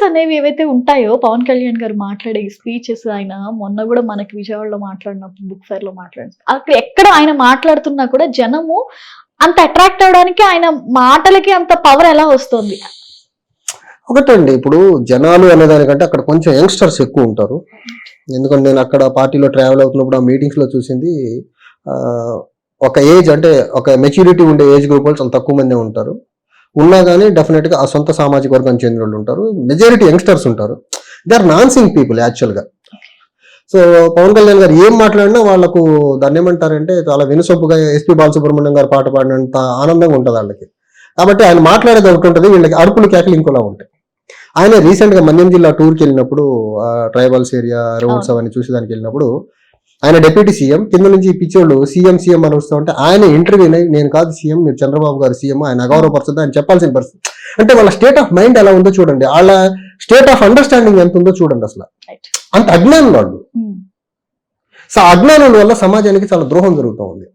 అనేవి ఏవైతే ఉంటాయో పవన్ కళ్యాణ్ గారు మాట్లాడే స్పీచెస్, ఆయన మొన్న కూడా మనకి విజయవాడలో మాట్లాడినప్పుడు బుక్ ఫేర్ లో అక్కడ ఎక్కడ ఆయన మాట్లాడుతున్నా కూడా జనము అంత అట్రాక్ట్ అవడానికి ఆయన మాటలకి అంత పవర్ ఎలా వస్తుంది? ఒకటండి, ఇప్పుడు జనాలు అనేదానికంటే అక్కడ కొంచెం యంగ్స్టర్స్ ఎక్కువ ఉంటారు. ఎందుకంటే నేను అక్కడ పార్టీలో ట్రావెల్ అవుతున్నప్పుడు ఆ మీటింగ్స్ లో చూసింది, ఒక ఏజ్ అంటే ఒక మెచ్యూరిటీ ఉండే ఏజ్ గ్రూప్ వాళ్ళు చాలా తక్కువ మందే ఉంటారు. ఉన్నా కానీ డెఫినెట్ గా ఆ సొంత సామాజిక వర్గానికి చెందిన వాళ్ళు ఉంటారు. మెజారిటీ యంగ్స్టర్స్ ఉంటారు. They are non sing people actual గా. సో పవన్ కళ్యాణ్ గారు ఏం మాట్లాడినా వాళ్ళకు దాన్ని ఏమంటారంటే చాలా వినసొప్పుగా ఎస్పి బాలసుబ్రహ్మణ్యం గారు పాట పాడినంత ఆనందంగా ఉంటుంది వాళ్ళకి. కాబట్టి ఆయన మాట్లాడేది ఒకటి ఉంటుంది, వీళ్ళకి అరుపులు కేకలు ఇంకోలా ఉంటాయి. ఆయన రీసెంట్ గా మన్యం జిల్లా టూర్కి వెళ్ళినప్పుడు, ట్రైబల్స్ ఏరియా రోడ్స్ అవన్నీ చూసేదానికి వెళ్ళినప్పుడు, ఆయన డిప్యూటీ సీఎం కింద నుంచి పిచ్చోళ్ళు సీఎం సీఎం అని వస్తూ ఉంటే ఆయన ఇంటర్వ్యూ నేను కాదు సీఎం, మీరు చంద్రబాబు గారు సీఎం, ఆయన అగౌరవపరుస్తుంది ఆయన చెప్పాల్సిన పరిస్థితి. అంటే వాళ్ళ స్టేట్ ఆఫ్ మైండ్ ఎలా ఉందో చూడండి, వాళ్ళ స్టేట్ ఆఫ్ అండర్స్టాండింగ్ ఎంత ఉందో చూడండి. అసలు అంత అజ్ఞానం వాళ్ళు. సో అజ్ఞానం వల్ల సమాజానికి చాలా ద్రోహం జరుగుతూ ఉంది.